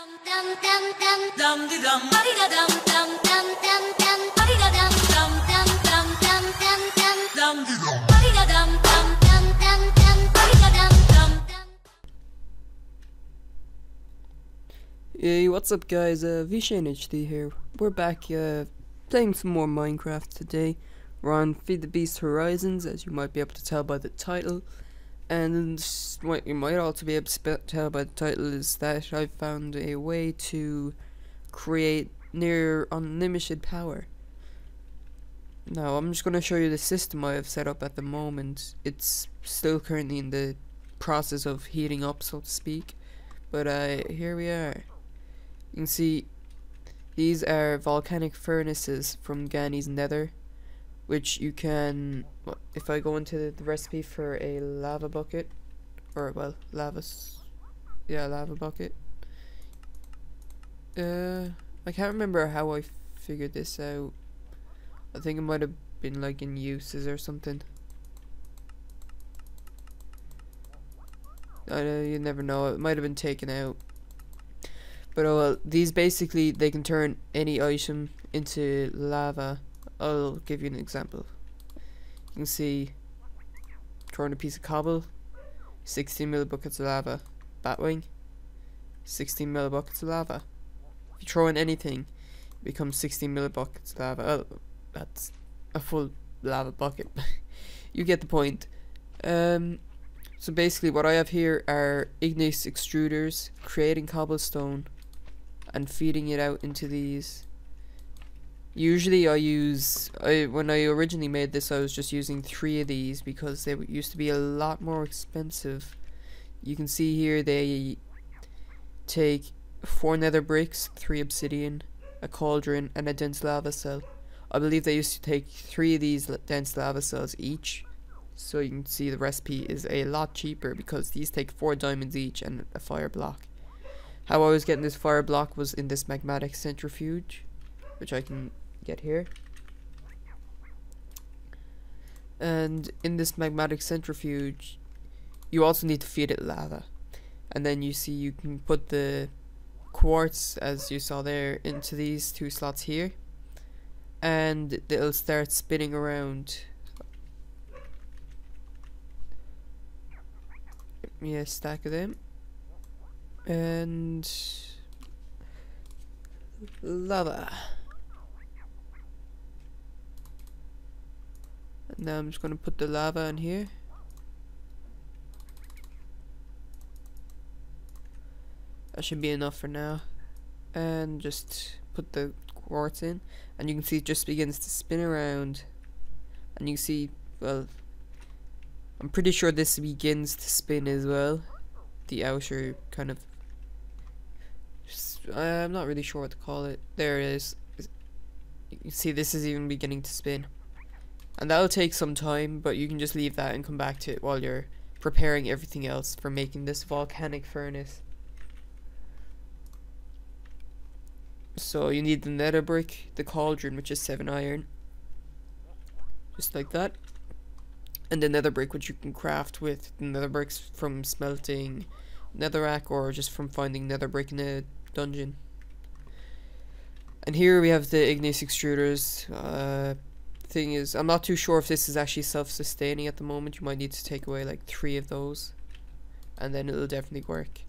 Hey, what's up guys, VShaneHD here. We're back playing some more Minecraft today. We're on Feed the Beast Horizons, as you might be able to tell by the title. And what you might also be able to tell by the title is that I've found a way to create near unlimited power. Now I'm just going to show you the system I have set up at the moment. It's still currently in the process of heating up, so to speak. But here we are. You can see these are volcanic furnaces from Gani's Nether, which you can, if I go into the recipe for a lava bucket, or well, lava bucket. I can't remember how I figured this out. I think it might have been like in uses or something. You never know, it might have been taken out. But oh well, these basically, they can turn any item into lava. I'll give you an example. You can see, throwing a piece of cobble, 16 millibuckets of lava. Batwing, 16 millibuckets of lava. If you throw in anything, it becomes 16 millibuckets of lava. Oh, that's a full lava bucket. You get the point. So basically what I have here are igneous extruders creating cobblestone and feeding it out into these. Usually when I originally made this, I was just using 3 of these because they used to be a lot more expensive. You can see here they take 4 nether bricks, 3 obsidian, a cauldron and a dense lava cell. I believe they used to take 3 of these dense lava cells each. So you can see the recipe is a lot cheaper because these take 4 diamonds each and a fire block. How I was getting this fire block was in this magmatic centrifuge, which I can get here. And in this magmatic centrifuge, you also need to feed it lava. And then you see you can put the quartz, as you saw there, into these 2 slots here. And it'll start spinning around. Yeah, stack of them. And lava. And now I'm just going to put the lava in here. That should be enough for now. And just put the quartz in. And you can see it just begins to spin around. And you can see, well, I'm pretty sure this begins to spin as well. The outer kind of, I'm not really sure what to call it. There it is. You can see this is even beginning to spin. And that'll take some time, but you can just leave that and come back to it while you're preparing everything else for making this volcanic furnace. So you need the nether brick, the cauldron, which is 7 iron. Just like that. And the nether brick, which you can craft with the nether bricks from smelting netherrack or just from finding nether brick in a dungeon. And here we have the igneous extruders. Thing is, I'm not too sure if this is actually self-sustaining at the moment. You might need to take away like 3 of those, and then it'll definitely work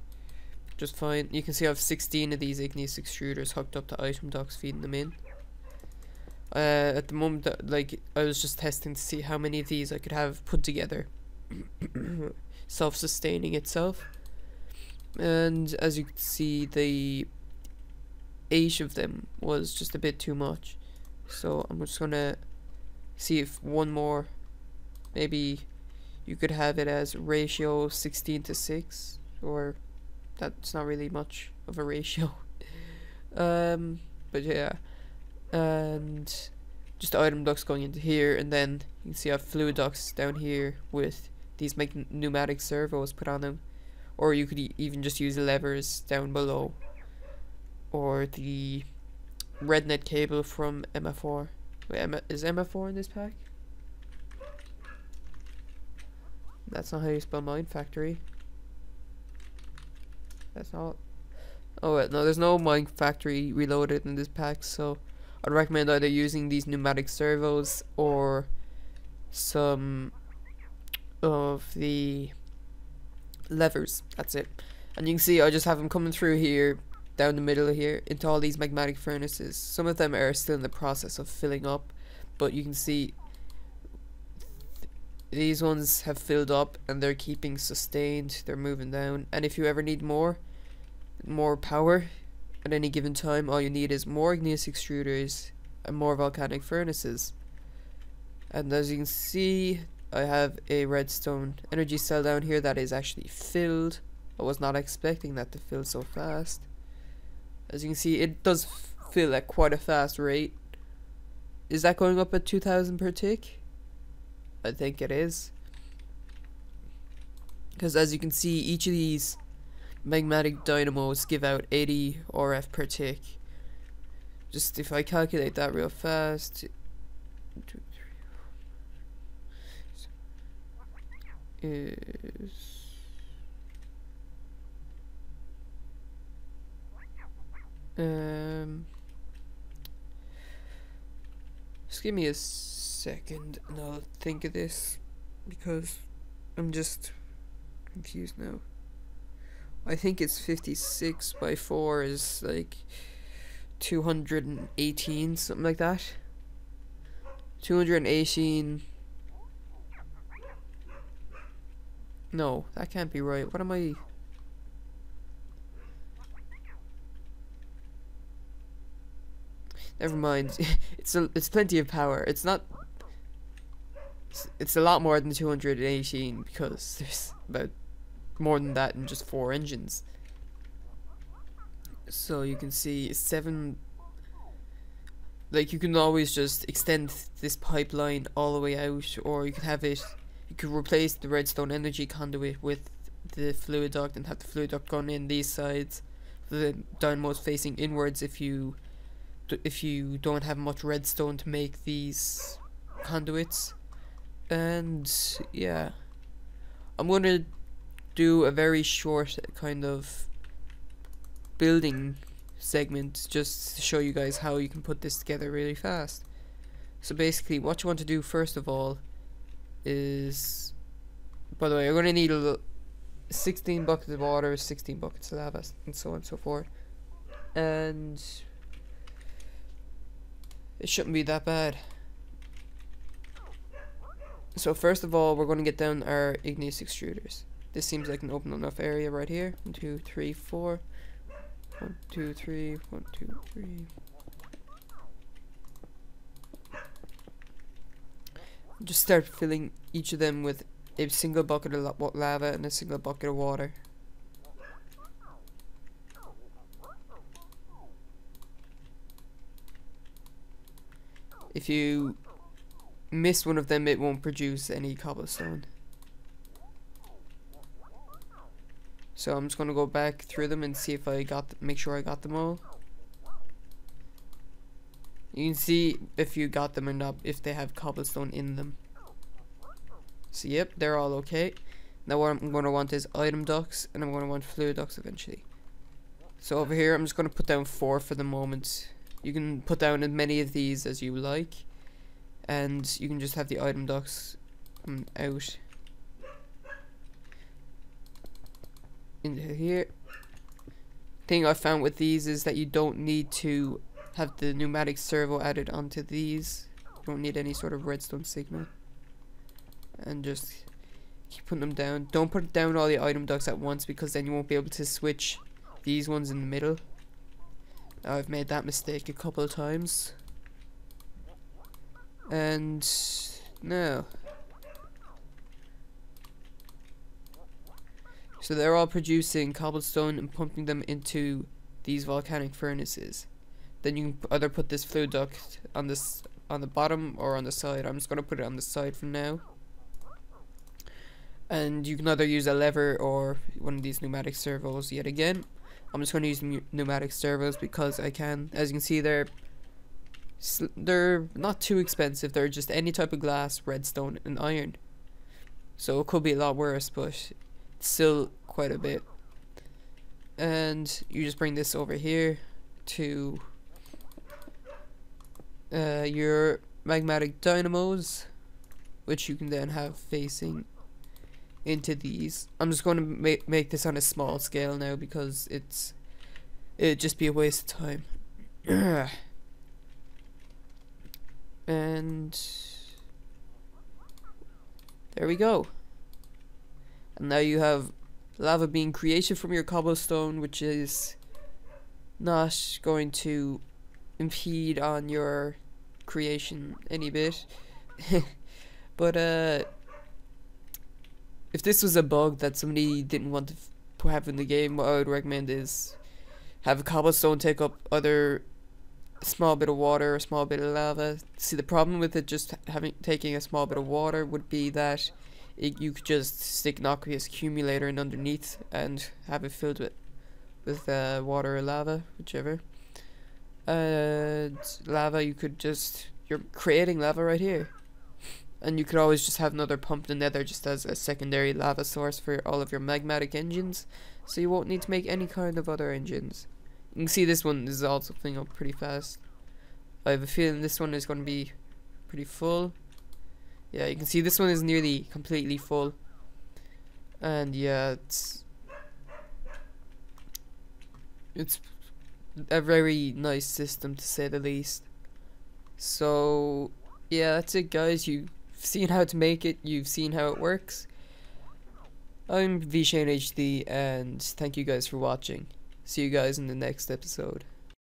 just fine. You can see I have 16 of these igneous extruders hooked up to item docks, feeding them in. At the moment, like, I was just testing to see how many of these I could have put together, self-sustaining itself. And as you can see, the 8 of them was just a bit too much. So I'm just gonna see if one more, maybe you could have it as ratio 16:6, or that's not really much of a ratio. But yeah. And just item ducts going into here, and then you can see I have fluid ducts down here with these pneumatic servos put on them, or you could even just use levers down below, or the red net cable from MF4. Wait, is MF4 in this pack? That's not how you spell Mine Factory. That's not. Oh wait, no, there's no mine factory reloaded in this pack, so I'd recommend either using these pneumatic servos or some of the levers. That's it. And you can see I just have them coming through here, down the middle here, into all these magmatic furnaces. Some of them are still in the process of filling up, but you can see these ones have filled up and they're keeping sustained, they're moving down. And if you ever need more power at any given time, all you need is more igneous extruders and more volcanic furnaces. And as you can see, I have a redstone energy cell down here that is actually filled. I was not expecting that to fill so fast. As you can see, it does fill at quite a fast rate. Is that going up at 2,000 per tick? I think it is. Because as you can see, each of these Magmatic Dynamos give out 80 RF per tick. Just if I calculate that real fast, 2, 3, is just give me a second and I'll think of this, because I'm just confused now. I think it's 56 by 4 is like 218, something like that. 218. No, that can't be right. What am I? Never mind. It's plenty of power. It's not. It's a lot more than 218 because there's about more than that in just 4 engines. So you can see 7. Like, you can always just extend this pipeline all the way out, or you could have it. You could replace the redstone energy conduit with the fluid duct and have the fluid duct going in these sides. The dynamos facing inwards if you don't have much redstone to make these conduits. And yeah, I'm gonna do a very short kind of building segment just to show you guys how you can put this together really fast. So basically what you want to do first of all is, by the way, you're going to need 16 buckets of water, 16 buckets of lava, and so on and so forth. And it shouldn't be that bad. So first of all, we're going to get down our igneous extruders. This seems like an open enough area right here. 1, 2, 3, 4. 1, 2, 3. 1, 2, 3. Just start filling each of them with a single bucket of lava and a single bucket of water. If you miss one of them, it won't produce any cobblestone. So I'm just gonna go back through them and see if I make sure I got them all. You can see if you got them or not, if they have cobblestone in them. So yep, they're all okay. Now what I'm gonna want is item ducts, and I'm gonna want fluid ducts eventually. So over here I'm just gonna put down 4 for the moment. You can put down as many of these as you like, and you can just have the item ducts out into here. Thing I found with these is that you don't need to have the pneumatic servo added onto these. You don't need any sort of redstone signal. And just keep putting them down. Don't put down all the item ducts at once, because then you won't be able to switch these ones in the middle. Now, I've made that mistake a couple of times. And now, so they're all producing cobblestone and pumping them into these volcanic furnaces. Then you can either put this fluid duct on the bottom or on the side. I'm just gonna put it on the side for now. And you can either use a lever or one of these pneumatic servos yet again. I'm just going to use pneumatic servos because I can. As you can see, they're not too expensive. They're just any type of glass, redstone, and iron. So it could be a lot worse, but it's still quite a bit. and you just bring this over here to your magmatic dynamos, which you can then have facing into these. I'm just going to make this on a small scale now because it'd just be a waste of time. And there we go. And now you have lava being created from your cobblestone, which is not going to impede on your creation any bit. But if this was a bug that somebody didn't want to have in the game, what I would recommend is have a cobblestone take up either a small bit of water or a small bit of lava. See, the problem with it just taking a small bit of water would be that you could just stick an aqueous accumulator in underneath and have it filled with water or lava, whichever. And lava, you're creating lava right here. And you could always just have another pumped in nether just as a secondary lava source for all of your magmatic engines, so you won't need to make any kind of other engines. You can see this one is also filling up pretty fast. I have a feeling this one is going to be pretty full. Yeah, you can see this one is nearly completely full. And yeah, it's a very nice system, to say the least. So yeah, that's it, guys. You've seen how to make it, you've seen how it works. I'm VShaneHD, and thank you guys for watching. See you guys in the next episode.